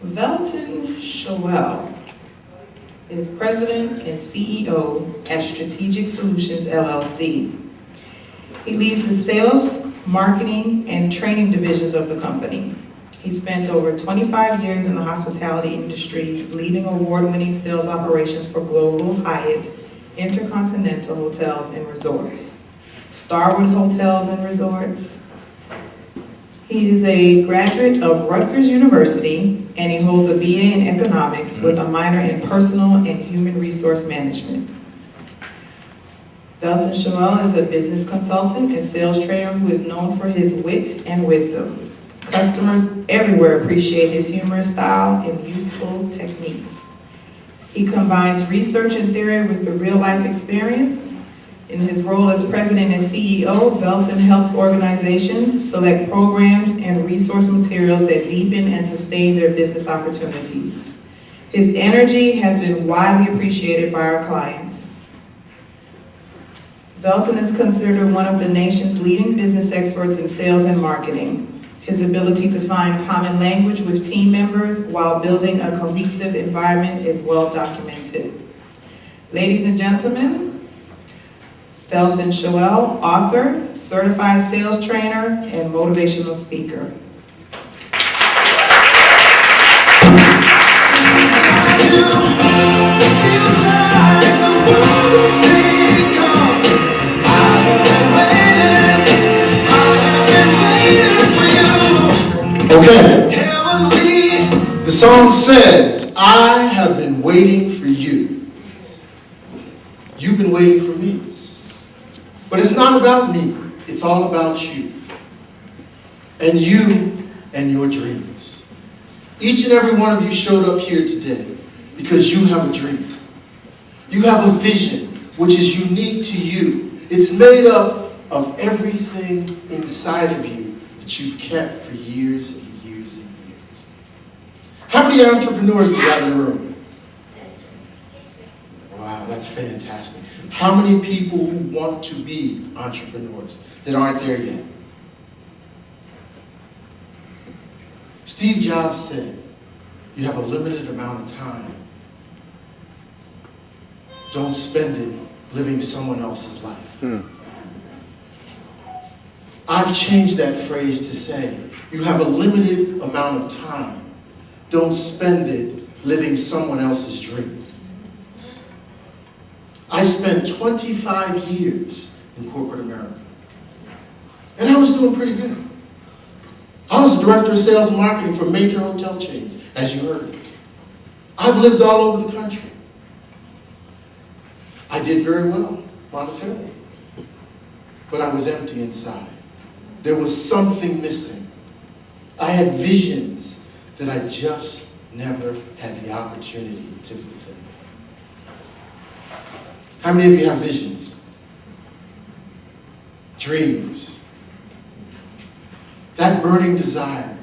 Velton Shoel is President and CEO at Strategic Solutions LLC. He leads the sales, marketing, and training divisions of the company. He spent over 25 years in the hospitality industry, leading award-winning sales operations for Global, Hyatt, Intercontinental Hotels and Resorts, Starwood Hotels and Resorts. He is a graduate of Rutgers University, and he holds a BA in economics with a minor in personal and human resource management. Velton Shoel is a business consultant and sales trainer who is known for his wit and wisdom. Customers everywhere appreciate his humorous style and useful techniques. He combines research and theory with the real-life experience. In his role as president and CEO, Velton helps organizations select programs and resource materials that deepen and sustain their business opportunities. His energy has been widely appreciated by our clients. Velton is considered one of the nation's leading business experts in sales and marketing. His ability to find common language with team members while building a cohesive environment is well documented. Ladies and gentlemen, Velton Shoel, author, certified sales trainer, and motivational speaker. Okay, the song says, I have been waiting for you. You've been waiting for me. But it's not about me, it's all about you. And you and your dreams. Each and every one of you showed up here today because you have a dream. You have a vision which is unique to you. It's made up of everything inside of you that you've kept for years and years and years. How many entrepreneurs do we have in the room? Wow, that's fantastic. How many people who want to be entrepreneurs that aren't there yet? Steve Jobs said, you have a limited amount of time. Don't spend it living someone else's life. I've changed that phrase to say, you have a limited amount of time. Don't spend it living someone else's dream. I spent 25 years in corporate America. And I was doing pretty good. I was the director of sales and marketing for major hotel chains, as you heard. I've lived all over the country. I did very well monetarily, but I was empty inside. There was something missing. I had visions that I just never had the opportunity to fulfill. How many of you have visions? Dreams. That burning desire.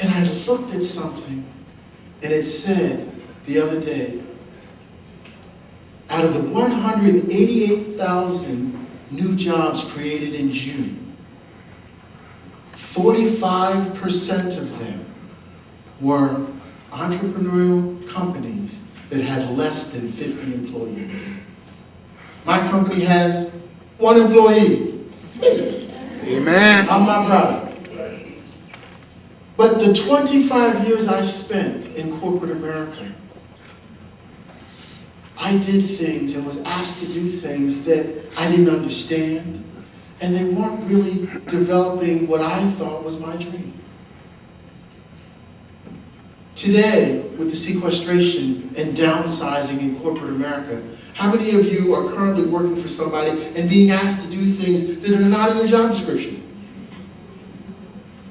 And I looked at something and it said the other day, out of the 188,000 new jobs created in June, 45% of them were entrepreneurial companies that had less than 50 employees. My company has 1 employee. Me. Amen. I'm not proud of it. But the 25 years I spent in corporate America, I did things and was asked to do things that I didn't understand, and they weren't really developing what I thought was my dream. Today, with the sequestration and downsizing in corporate America, how many of you are currently working for somebody and being asked to do things that are not in your job description?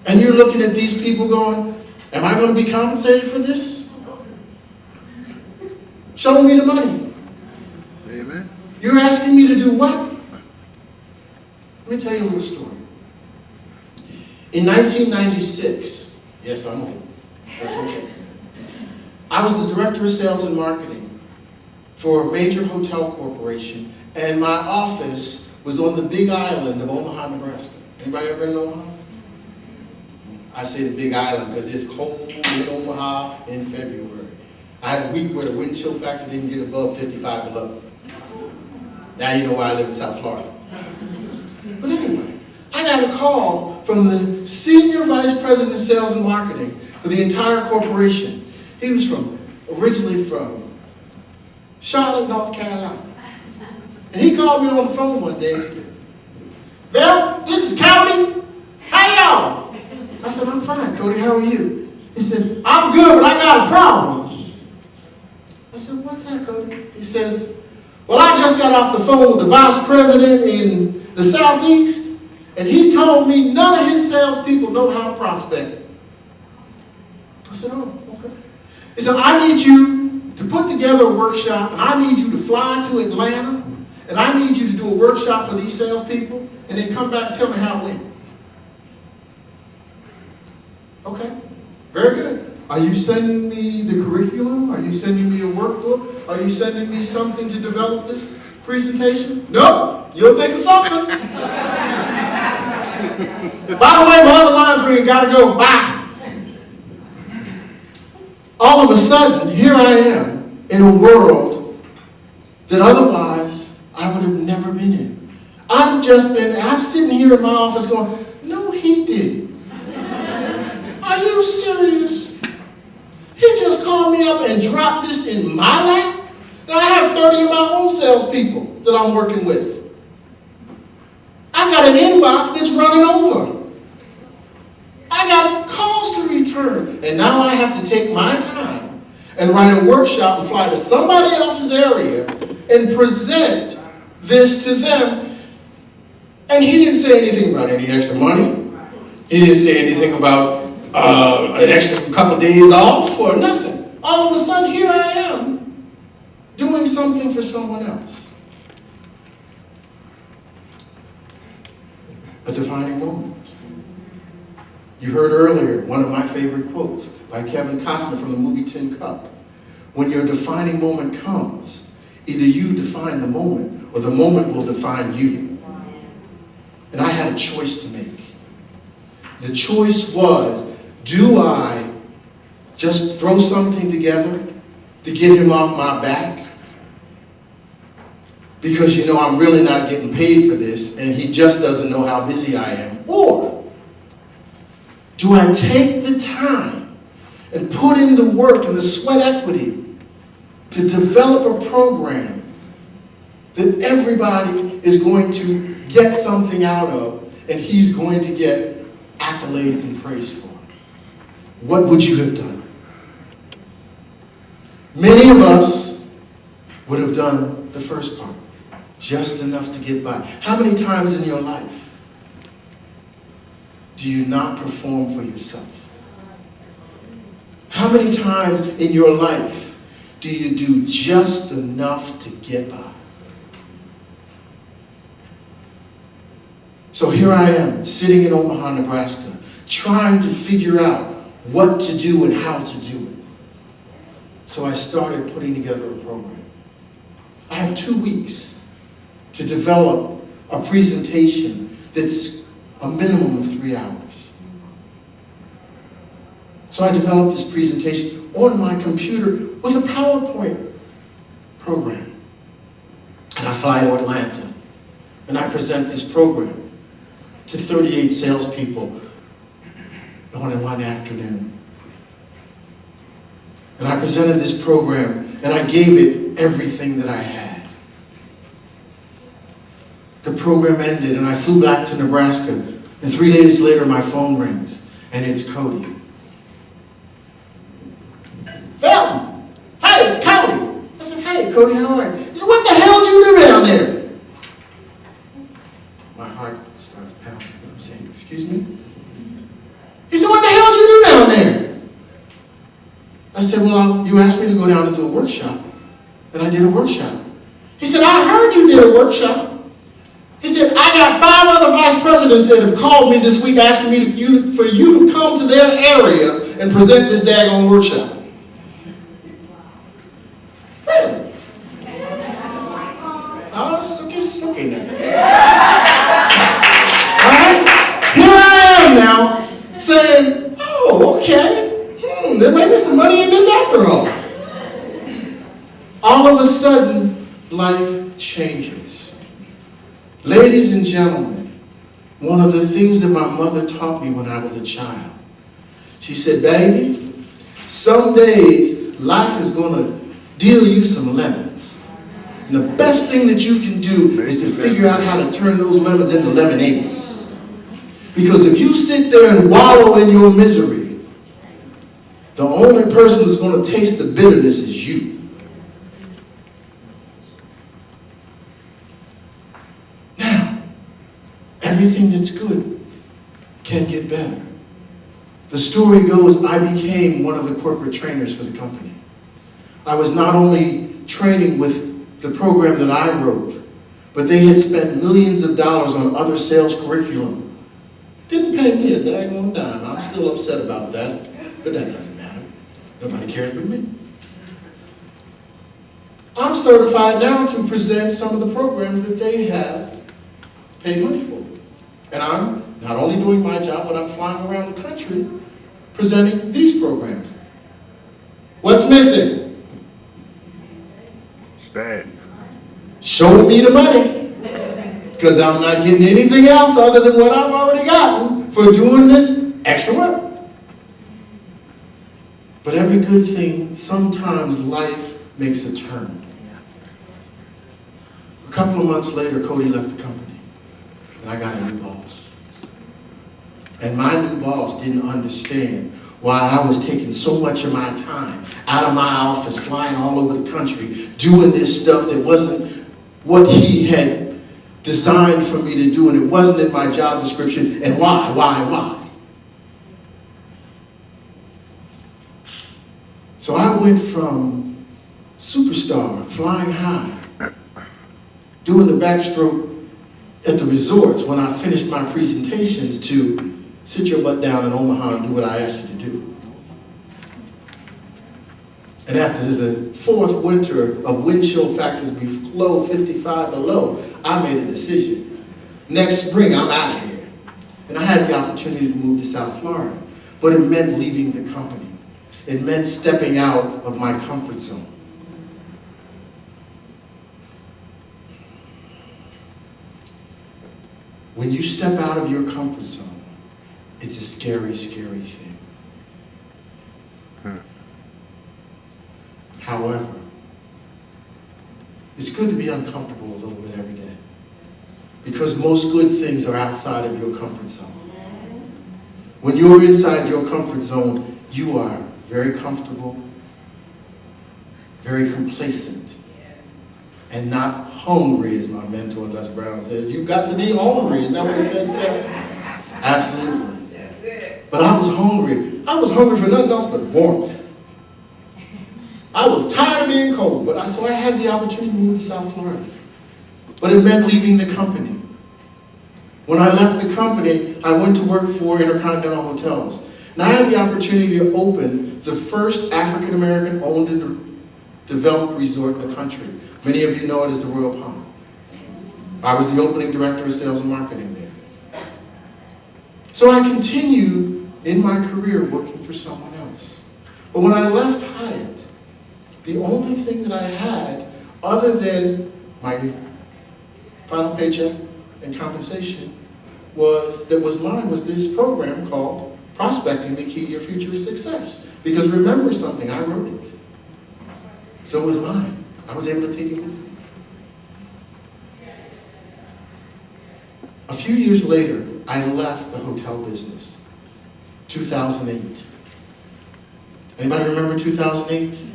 And you're looking at these people going, am I going to be compensated for this? Show me the money. Amen. You're asking me to do what? Let me tell you a little story. In 1996, yes, I'm old. That's okay. I was the director of sales and marketing for a major hotel corporation, and my office was on the big island of Omaha, Nebraska. Anybody ever been to Omaha? I say the Big Island because it's cold in Omaha in February. I had a week where the wind chill factor didn't get above 55 below. Now you know why I live in South Florida. But anyway, I got a call from the Senior Vice President of Sales and Marketing for the entire corporation. He was originally from Charlotte, North Carolina. And he called me on the phone one day and said, "Well, this is Cody. How y'all?" I said, "I'm fine, Cody. How are you?" He said, "I'm good, but I got a problem." I said, "What's that, Cody?" He says, "Well, I just got off the phone with the vice president in the Southeast, and he told me none of his salespeople know how to prospect." I said, "Oh, okay." He said, "I need you to put together a workshop, and I need you to fly to Atlanta, and I need you to do a workshop for these salespeople, and then come back and tell me how it went." Okay, very good. Are you sending me the curriculum? Are you sending me a workbook? Are you sending me something to develop this presentation? No, you'll think of something. By the way, my other line's ringing, gotta go, bye. All of a sudden, here I am in a world that otherwise I would have never been in. I'm sitting here in my office going, "No, he didn't. Are you serious? He just called me up and dropped this in my lap? Now I have 30 of my own salespeople that I'm working with. I've got an inbox that's running over. I got calls to return. And now I have to take my time and write a workshop and fly to somebody else's area and present this to them." And he didn't say anything about any extra money. He didn't say anything about an extra couple days off or nothing. All of a sudden, here I am doing something for someone else. A defining moment. You heard earlier one of my favorite quotes by Kevin Costner from the movie Tin Cup. When your defining moment comes, either you define the moment or the moment will define you. And I had a choice to make. The choice was, do I just throw something together to get him off my back? Because I'm really not getting paid for this and he just doesn't know how busy I am. Or do I take the time and put in the work and the sweat equity to develop a program that everybody is going to get something out of and he's going to get accolades and praise for? What would you have done? Many of us would have done the first part, just enough to get by. How many times in your life do you not perform for yourself? How many times in your life do you do just enough to get by? So here I am, sitting in Omaha, Nebraska, trying to figure out what to do and how to do it. So I started putting together a program. I have 2 weeks to develop a presentation that's a minimum of 3 hours. So I developed this presentation on my computer with a PowerPoint program. And I fly to Atlanta and I present this program to 38 salespeople in one afternoon. And I presented this program and I gave it everything that I had. The program ended and I flew back to Nebraska, and 3 days later my phone rings and it's Cody. "Felton, hey, it's Cody." I said, "Hey, Cody, how are you?" He said, "What the hell did you do down there?" My heart starts pounding. I'm saying, "Excuse me?" He said, "What the hell did you do down there?" I said, "Well, you asked me to go down and do a workshop, and I did a workshop." He said, "I heard you did a workshop." He said, "I got 5 other vice presidents that have called me this week asking me for you to come to their area and present this daggone workshop." Really? Oh, sucky now. All right? Here I am now saying, Oh, okay. There might be some money in this after all. All of a sudden, life changes. Ladies and gentlemen, one of the things that my mother taught me when I was a child, she said, baby, some days life is going to deal you some lemons. And the best thing that you can do is to figure out how to turn those lemons into lemonade. Because if you sit there and wallow in your misery, the only person that's going to taste the bitterness is you. Now, everything that's good can get better. The story goes, I became one of the corporate trainers for the company. I was not only training with the program that I wrote, but they had spent millions of dollars on other sales curriculum. Didn't pay me a daggone dime. I'm still upset about that, but that doesn't matter. Nobody cares but me. I'm certified now to present some of the programs that they have paid money for. And I'm not only doing my job, but I'm flying around the country presenting these programs. What's missing? It's bad. Show me the money. Because I'm not getting anything else other than what I've already gotten for doing this extra work. But every good thing, sometimes life makes a turn. A couple of months later, Cody left the company, and I got a new boss. And my new boss didn't understand why I was taking so much of my time out of my office, flying all over the country, doing this stuff that wasn't what he had designed for me to do, and it wasn't in my job description. And why? So I went from superstar, flying high, doing the backstroke at the resorts when I finished my presentations, to sit your butt down in Omaha and do what I asked you to do. And after the fourth winter of wind chill factors below 55 below, I made a decision. Next spring, I'm out of here. And I had the opportunity to move to South Florida. But it meant leaving the company. It meant stepping out of my comfort zone. When you step out of your comfort zone, it's a scary, scary thing. However, it's good to be uncomfortable a little bit every day, because most good things are outside of your comfort zone. When you're inside your comfort zone, you are very comfortable, very complacent, and not hungry, as my mentor Les Brown says. You've got to be hungry. Is that what he says, Cass? Absolutely. But I was hungry. I was hungry for nothing else but warmth. I was tired of being cold, so I had the opportunity to move to South Florida. But it meant leaving the company. When I left the company, I went to work for Intercontinental Hotels. And I had the opportunity to open the first African-American owned and developed resort in the country. Many of you know it as the Royal Palm. I was the opening director of sales and marketing there. So I continued in my career working for someone else. But when I left Hyatt, the only thing that I had, other than my final paycheck and compensation, was this program called Prospecting, the Key to Your Future is Success. Because remember something, I wrote it. So it was mine. I was able to take it with me. A few years later, I left the hotel business. 2008. Anybody remember 2008?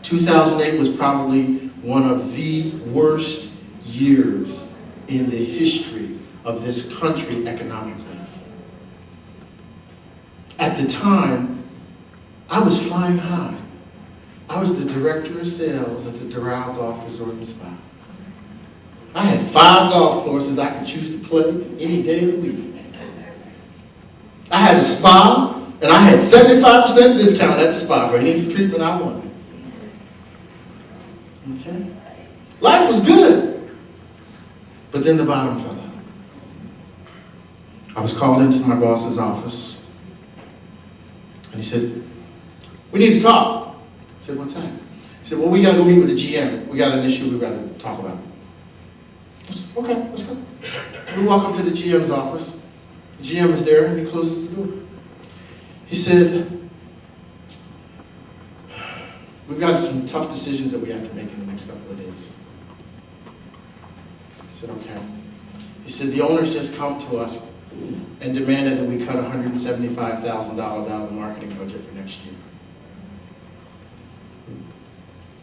2008 was probably one of the worst years in the history of this country economically. At the time, I was flying high. I was the director of sales at the Doral Golf Resort and Spa. I had 5 golf courses I could choose to play any day of the week. I had a spa, and I had 75% discount at the spa for any treatment I wanted. Okay? Life was good. But then the bottom fell out. I was called into my boss's office, And he said, we need to talk. I said, what's that? He said, well, we got to go meet with the GM. We got an issue we got to talk about. I said, okay, let's go. We walk up to the GM's office. The GM is there, and he closes the door. He said, we've got some tough decisions that we have to make in the next couple of days. I said, okay. He said, the owners just come to us and demanded that we cut $175,000 out of the marketing budget for next year.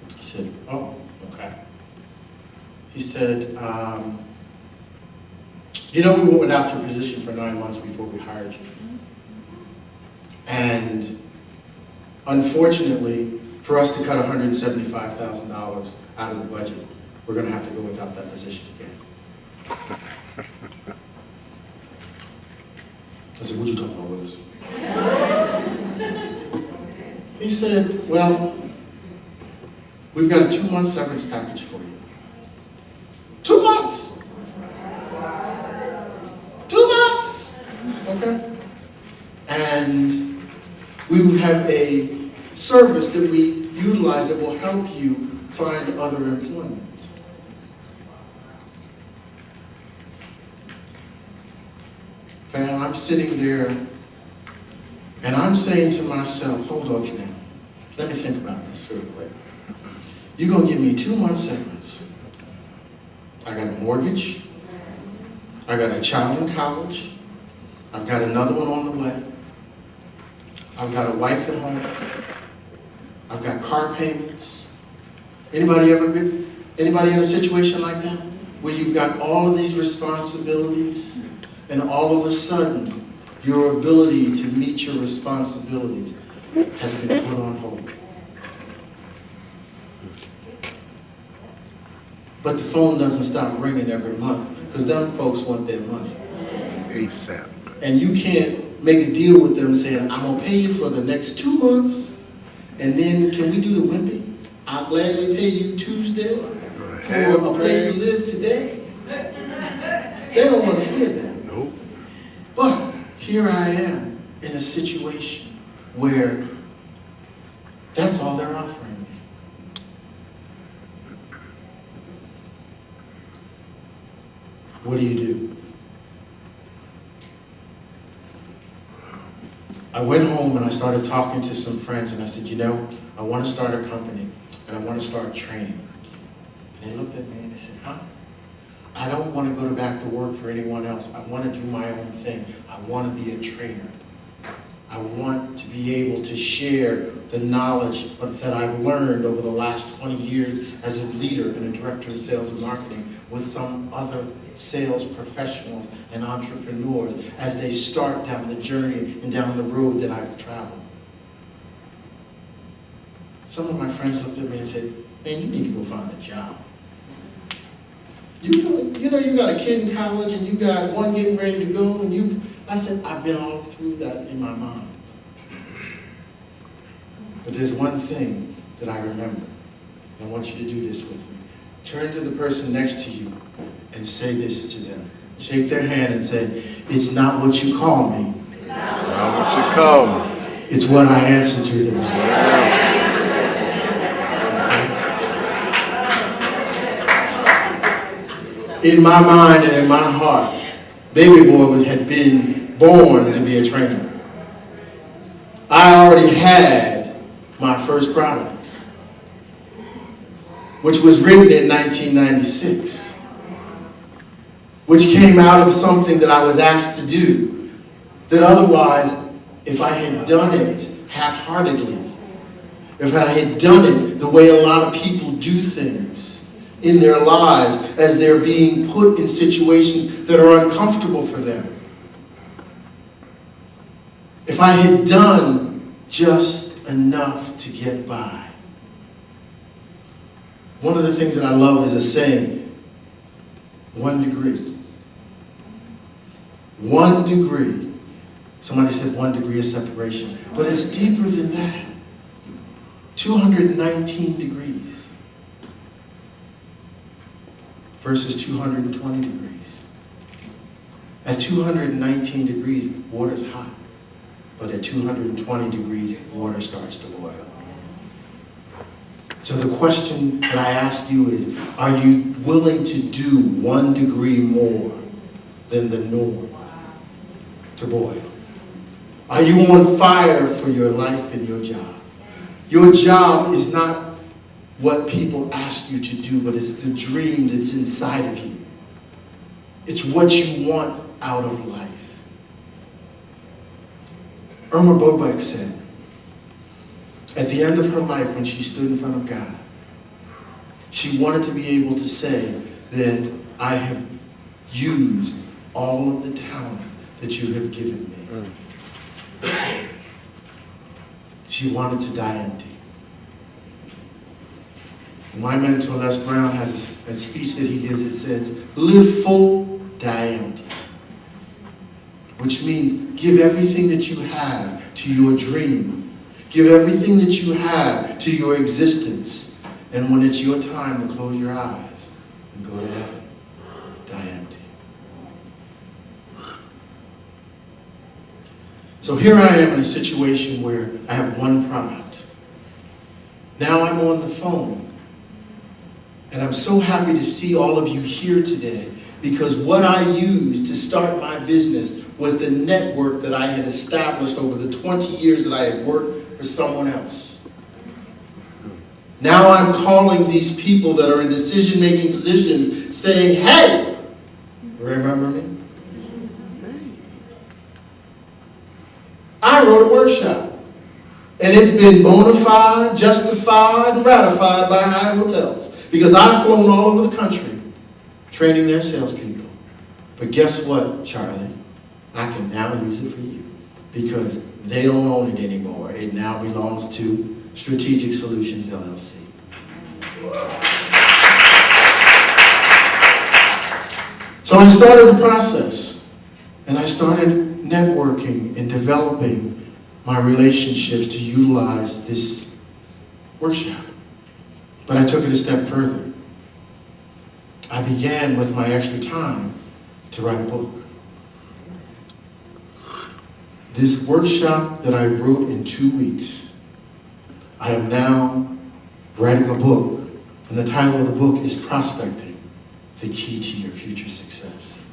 I said, oh, okay. He said, you know, we went without your position for 9 months before we hired you. And unfortunately, for us to cut $175,000 out of the budget, we're going to have to go without that position again. I said, what you talking about, Willis? He said, well, we've got a 2-month severance package for you. 2 months! 2 months! Okay? And we will have a service that we utilize that will help you find other employment. And I'm sitting there and I'm saying to myself, hold up now. Let me think about this real quick. You're going to give me 2 months severance. I got a mortgage. I got a child in college. I've got another one on the way. I've got a wife at home. I've got car payments. Anybody in a situation like that? Where you've got all of these responsibilities and all of a sudden your ability to meet your responsibilities has been put on hold. But the phone doesn't stop ringing every month because them folks want their money. ASAP. And you can't make a deal with them saying, I'm going to pay you for the next 2 months, and then can we do the wimpy? I'll gladly pay you Tuesday for a place to live today. They don't want to hear that. Nope. But here I am in a situation where that's all they're offering me. What do? I went home and I started talking to some friends and I said, you know, I want to start a company and I want to start training. And they looked at me and they said, huh? I don't want to go back to work for anyone else. I want to do my own thing. I want to be a trainer. I want to be able to share the knowledge that I've learned over the last 20 years as a leader and a director of sales and marketing with some other sales professionals and entrepreneurs as they start down the journey and down the road that I've traveled. Some of my friends looked at me and said, man, you need to go find a job. You know you got a kid in college and you got one getting ready to go and I said, I've been all through that in my mind. But there's one thing that I remember. And I want you to do this with me. Turn to the person next to you and say this to them. Shake their hand and say, it's not what you call me. It's not what you call me. It's what I answer to them. In my mind and in my heart, Baby Boy had been born to be a trainer. I already had my first product, which was written in 1996, which came out of something that I was asked to do, that otherwise, if I had done it half-heartedly, if I had done it the way a lot of people do things in their lives as they're being put in situations that are uncomfortable for them, if I had done just enough to get by. One of the things that I love is a saying, 1 degree. 1 degree. Somebody said 1 degree of separation, but it's deeper than that. 219 degrees versus 220 degrees. At 219 degrees, water's hot, but but at 220 degrees, water starts to boil. So the question that I ask you is, are you willing to do 1 degree more than the norm to boil? Are you on fire for your life and your job? Your job is not what people ask you to do, but it's the dream that's inside of you. It's what you want out of life. Irma Bobek said, at the end of her life, when she stood in front of God, she wanted to be able to say that I have used all of the talent that you have given me. She wanted to die empty. My mentor, Les Brown, has a speech that he gives that says, live full, die empty. Which means give everything that you have to your dream. Give everything that you have to your existence. And when it's your time to close your eyes and go to heaven, die empty. So here I am in a situation where I have one product. Now I'm on the phone. And I'm so happy to see all of you here today, because what I used to start my business was the network that I had established over the 20 years that I had worked for someone else. Now I'm calling these people that are in decision-making positions saying, hey, remember me? I wrote a workshop, and it's been bona fide, justified, and ratified by high hotels. Because I've flown all over the country training their salespeople. But guess what, Charlie? I can now use it for you, because they don't own it anymore. It now belongs to Strategic Solutions, LLC. So I started the process, and I started networking and developing my relationships to utilize this workshop. But I took it a step further. I began with my extra time to write a book. This workshop that I wrote in 2 weeks, I am now writing a book, and the title of the book is Prospecting, the Key to Your Future Success.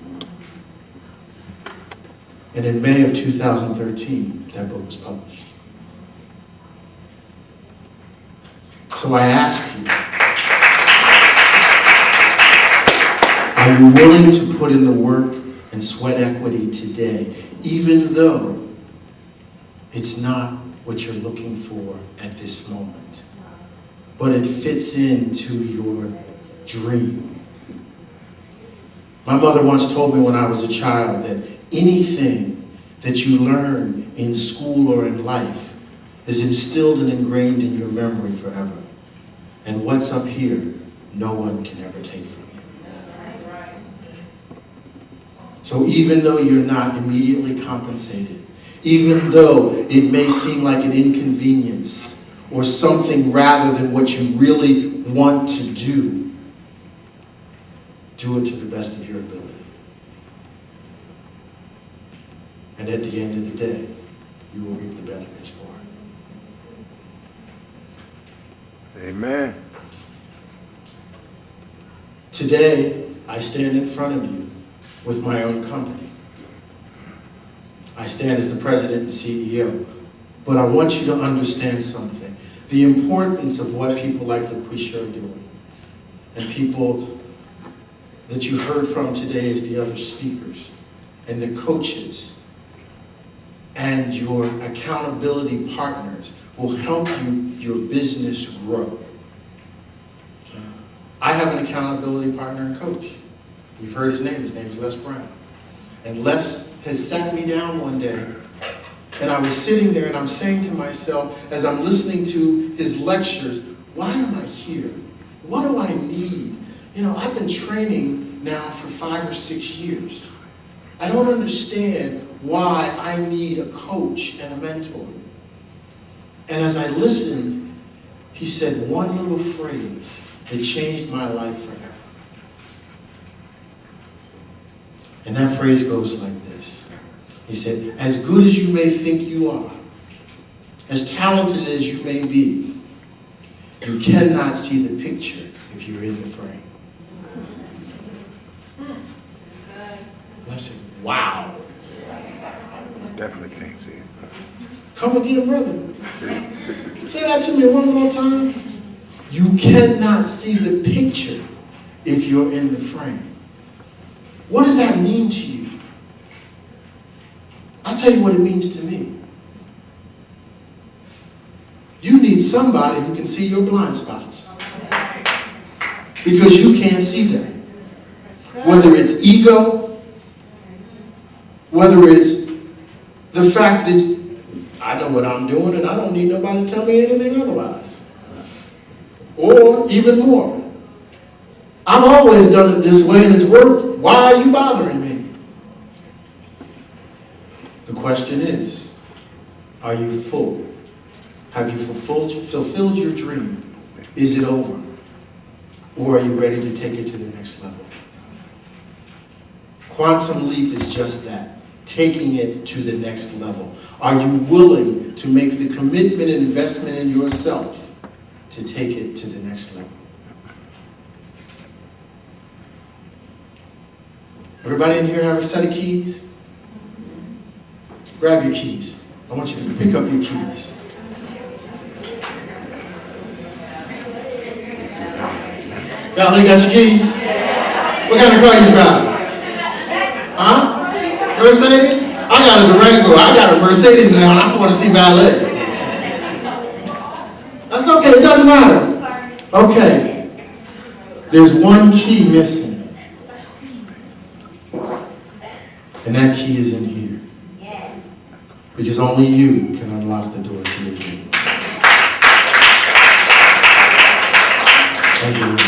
And in May of 2013, that book was published. So I ask you, are you willing to put in the work and sweat equity today, even though it's not what you're looking for at this moment, but it fits into your dream? My mother once told me when I was a child that anything that you learn in school or in life is instilled and ingrained in your memory forever. And what's up here, no one can ever take from you. So even though you're not immediately compensated, even though it may seem like an inconvenience or something rather than what you really want to do it to the best of your ability. And at the end of the day, you will reap the benefits for it. Amen. Today, I stand in front of you with my own company. I stand as the president and CEO, but I want you to understand something. The importance of what people like LaQuisha are doing, and people that you heard from today as the other speakers, and the coaches, and your accountability partners will help your business grow. I have an accountability partner and coach. You've heard his name. His name is Les Brown. And Les has sat me down one day, and I was sitting there and I'm saying to myself, as I'm listening to his lectures, why am I here? What do I need? I've been training now for 5 or 6 years. I don't understand why I need a coach and a mentor. And as I listened, he said one little phrase that changed my life forever. And that phrase goes like this: He said, as good as you may think you are, as talented as you may be, you cannot see the picture if you're in the frame. And I said, wow. Definitely can't see it. Come again, brother. Say that to me one more time. You cannot see the picture if you're in the frame. What does that mean to you? I'll tell you what it means to me. You need somebody who can see your blind spots. Because you can't see them. Whether it's ego, whether it's the fact that I know what I'm doing and I don't need nobody to tell me anything otherwise. Or even more, I've always done it this way and it's worked. Why are you bothering me? The question is, are you full? Have you fulfilled your dream? Is it over? Or are you ready to take it to the next level? Quantum leap is just that, taking it to the next level. Are you willing to make the commitment and investment in yourself to take it to the next level? Everybody in here have a set of keys? Grab your keys. I want you to pick up your keys. Valerie, got your keys? What kind of car you drive? Huh? Mercedes? I got a Durango. I got a Mercedes now, and I want to see Valet. That's okay. It doesn't matter. Okay. There's one key missing. And that key is in here. Because only you can unlock the door to your dreams. Thank you.